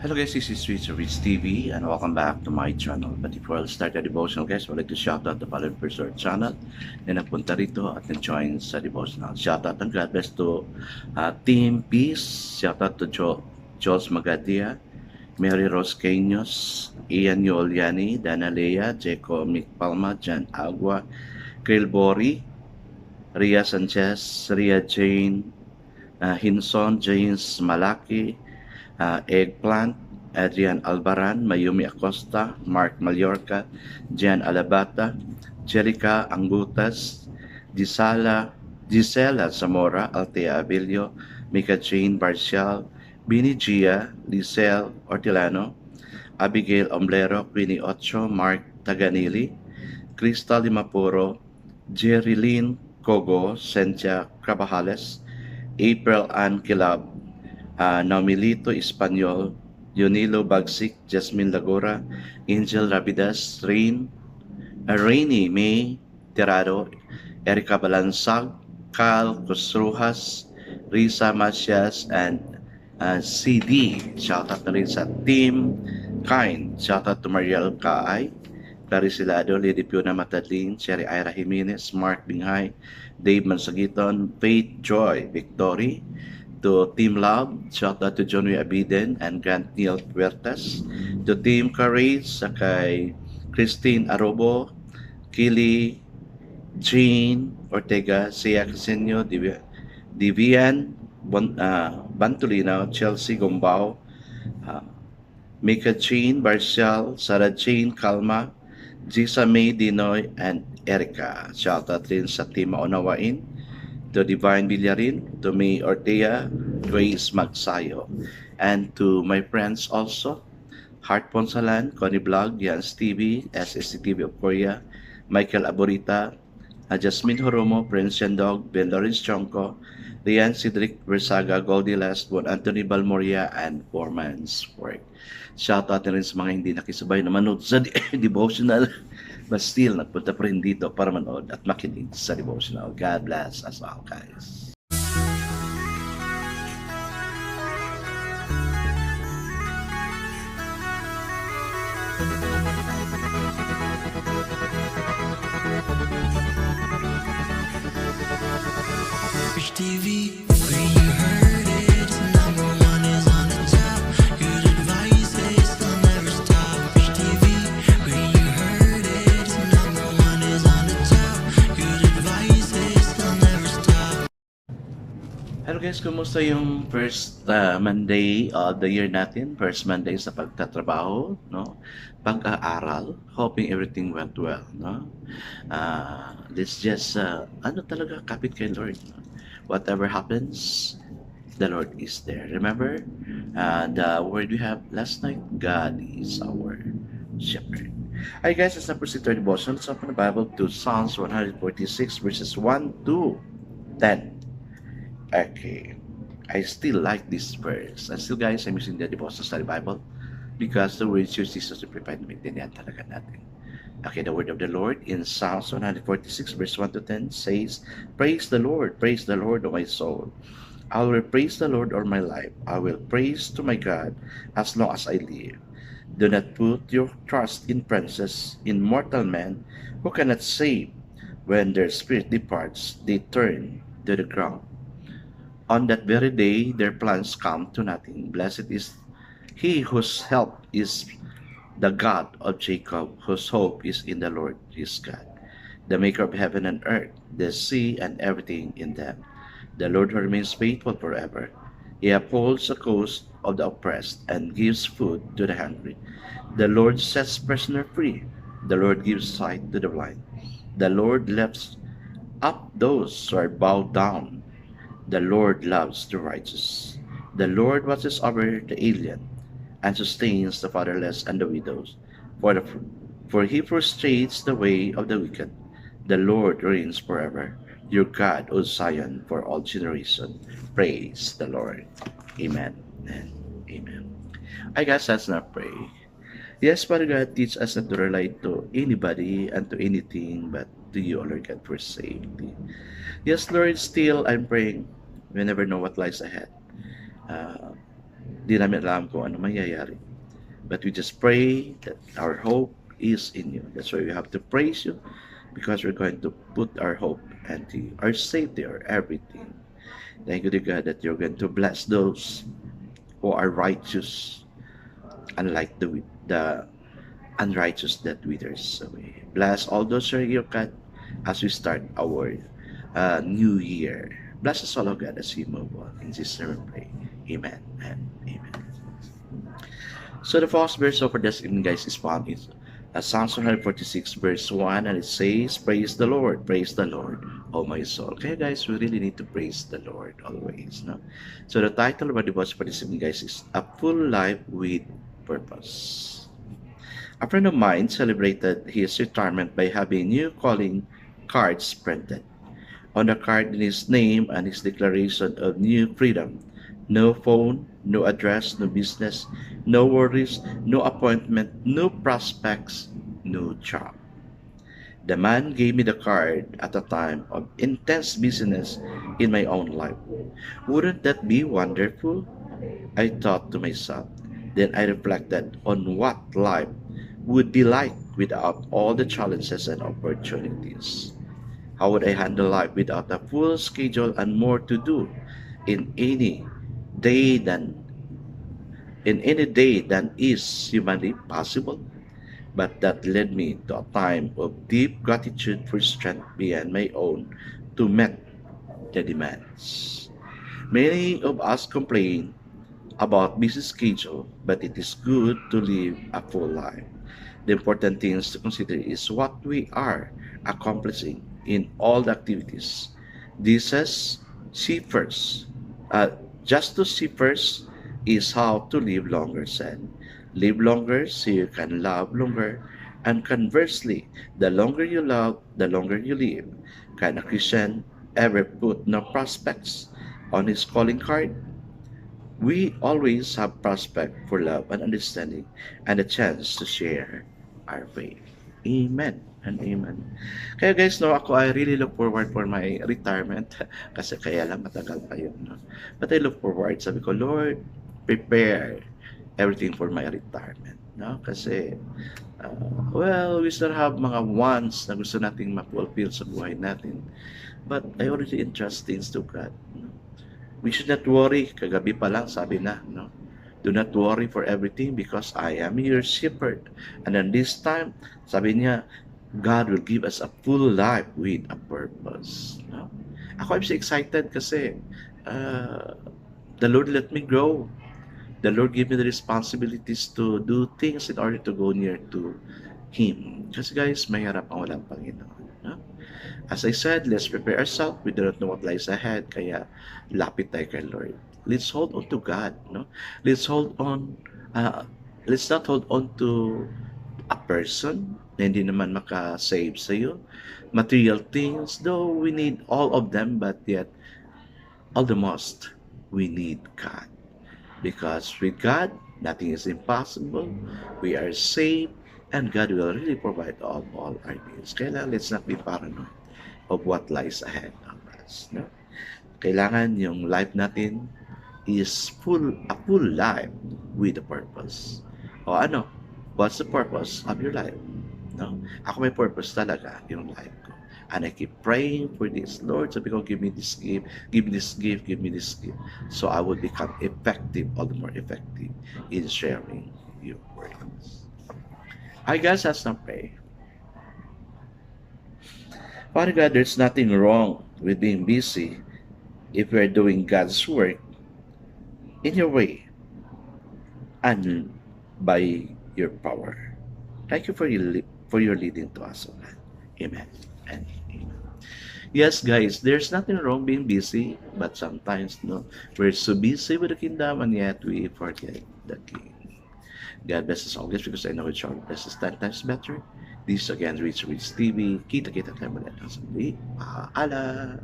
Hello guys, this is Sweet Rich TV and welcome back to my channel. But before I start the devotional guys, I'd like to shout out the following person our channel na nagpunta rito at nag-join sa devotional. Shout out and God bless to Team Peace. Shout out to Jules Magadia, Mary Rose Caños, Ian Yoliani, Dana Lea, Jeco Mick Palma, Jan Agua, Krill Bori, Ria Sanchez, Ria Jane, Hinson, James Malaki, Eggplant, Adrian Albaran, Mayumi Acosta, Mark Mallorca, Jan Alabata, Jerica Angutas, Gisela Zamora, Altea Abilio, Mika Jane Barcial, Bini Gia, Lisel Ortilano, Abigail Omblero, Queenie Ocho, Mark Taganili, Crystal Limapuro, Jerry Lynn Cogo, Cynthia Cabajales, April Ann Kilab, Naumilito Espanyol, Yonilo Bagsik, Jasmine Lagora, Angel Rabidas, Rainy May Tirado, Erica Balansag, Cal Cosrujas, Risa Macias, and CD. Shoutout na rin sa Team Kind. Shoutout to Mariel Kaay, Clarisilado, Lady Piona Matadlin, Sherry Ira Jimenez, Mark Binghay, Dave Mansagiton, Faith Joy, Victory, to Team Love, shout out to John Abiden and Grant Neil Puertas, to Team Courage, kay Christine Arobo, Kili, Jean Ortega, Sia Casenio, Divian Bantulino, Chelsea Gombao, Mika Jean Barcial, Sarah Jane Calma, Gisa May Dinoy, and Erica. Shout out rin sa Team Maunawain, to Divine Villarin, to May Ortea, Grace Magsayo, and to my friends also, Heart Ponsalan, Connie Blog, Jans TV, SSC TV of Korea, Michael Aborita, Jasmine Horomo, Prince Dog, Ben Lawrence Chonko, Rian Cedric Versaga, Goldie Last, Juan Anthony Balmoria, and Foreman's Work. Shout out na rin sa mga hindi nakisabay na manood sa devotional, but still nagpunta pa rin dito para manood at makinig sa devotional. God bless us all, guys. Rich TV, where you heard it, number one is on the top. Good advice is they'll never stop. Rich TV, where you heard it, number one is on the top. Good advice is they'll never stop. Hello guys, kumusta yung first Monday of the year natin? First Monday sa pagtatrabaho, no? Pag-aaral, hoping everything went well, no? Let's just, talaga, kapit kay Lord, no? Whatever happens, the Lord is there. Remember, the word we have last night, God is our shepherd. Alright guys, let's now proceed to our devotion. Let's open the Bible to Psalms 146, verses 1 to 10. Okay, I still like this verse. And still guys, I'm using the devotional study Bible because the words use Jesus to prepare na maintindihan talaga natin. Okay, the word of the Lord in Psalms 146 verse 1 to 10 says, Praise the Lord, O my soul. I will praise the Lord all my life. I will praise to my God as long as I live. Do not put your trust in princes, in mortal men who cannot save. When their spirit departs, they turn to the ground. On that very day, their plans come to nothing. Blessed is he whose help is the God of Jacob, whose hope is in the Lord his God, the maker of heaven and earth, the sea and everything in them. The Lord who remains faithful forever. He upholds the cause of the oppressed and gives food to the hungry. The Lord sets prisoners free. The Lord gives sight to the blind. The Lord lifts up those who are bowed down. The Lord loves the righteous. The Lord watches over the alien and sustains the fatherless and the widows. For he frustrates the way of the wicked. The Lord reigns forever. Your God, O Zion, for all generations. Praise the Lord. Amen and amen. I guess let's not pray. Yes, Father God, teach us not to rely to anybody and to anything but to you, O Lord God, for safety. Yes, Lord, still I'm praying. We never know what lies ahead. Di namin alam kung ano mangyayari. But we just pray that our hope is in you. That's why we have to praise you, because we're going to put our hope and our safety, our everything. Thank you to God that you're going to bless those who are righteous, unlike the unrighteous that withers away. Bless all those who are here, God, as we start our new year. Bless us all, oh God, as we move on. In Jesus' name we pray. Amen and amen. So the first verse of this evening, guys, is found in Psalms 146 verse 1, and it says, praise the Lord, oh my soul. Okay, guys, we really need to praise the Lord always. No? So the title of our devotion for this evening, guys, is A Full Life with Purpose. A friend of mine celebrated his retirement by having new calling cards printed. On the card, his name and his declaration of new freedom. No phone, no address, no business, no worries, no appointment, no prospects, no job. The man gave me the card at a time of intense busyness in my own life. Wouldn't that be wonderful? I thought to myself. Then I reflected on what life would be like without all the challenges and opportunities. How would I handle life without a full schedule and more to do in any day than than is humanly possible? But that led me to a time of deep gratitude for strength beyond my own to meet the demands. Many of us complain about busy schedule, but it is good to live a full life. The important things to consider is what we are accomplishing in all the activities. This says, see first. Just to see first is how to live longer, said. Live longer so you can love longer. And conversely, the longer you love, the longer you live. Can a Christian ever put no prospects on his calling card? We always have prospect for love and understanding and a chance to share our faith. Amen and amen. Kaya guys, no, ako I really look forward for my retirement kasi kaya lang matagal pa yun. No? But I look forward. Sabi ko, Lord, prepare everything for my retirement. No? Kasi, well, we still have mga wants na gusto nating ma-fulfill sa buhay natin. But I already entrust things to God. No? We should not worry. Kagabi pa lang, sabi na, no? Do not worry for everything because I am your shepherd. And then this time, sabi niya, God will give us a full life with a purpose. No? Ako, I'm so excited kasi the Lord let me grow. The Lord gave me the responsibilities to do things in order to go near to Him. Kasi guys, mahirap ang walang Panginoon. No? As I said, let's prepare ourselves. We do not know what lies ahead. Kaya lapit tayo kay Lord. Let's hold on to God. No? Let's hold on. Let's not hold on to a person na hindi naman makasave sa iyo. Material things, though we need all of them, but yet, all the most, we need God. Because with God, nothing is impossible. We are safe, and God will really provide all our needs. Kaya let's not be paranoid of what lies ahead of us. No? Kailangan yung life natin is a full life with a purpose. O ano? What's the purpose of your life? No? Ako may purpose talaga yung life ko. And I keep praying for this. Lord, sabi ko, give me this gift, give me this gift, give me this gift. So I will become effective, all the more effective in sharing your words. Hi guys, let's now pray. Father God, there's nothing wrong with being busy if we're doing God's work in your way and by your power. Thank you for your leading to us, oh God. Amen and amen. Yes, guys, there's nothing wrong being busy, but sometimes, no, we're so busy with the kingdom and yet we forget the King. God bless us always because I know it's your best is 10 times better. This again, Rich TV. Kita-kita tayo muli. Paalam.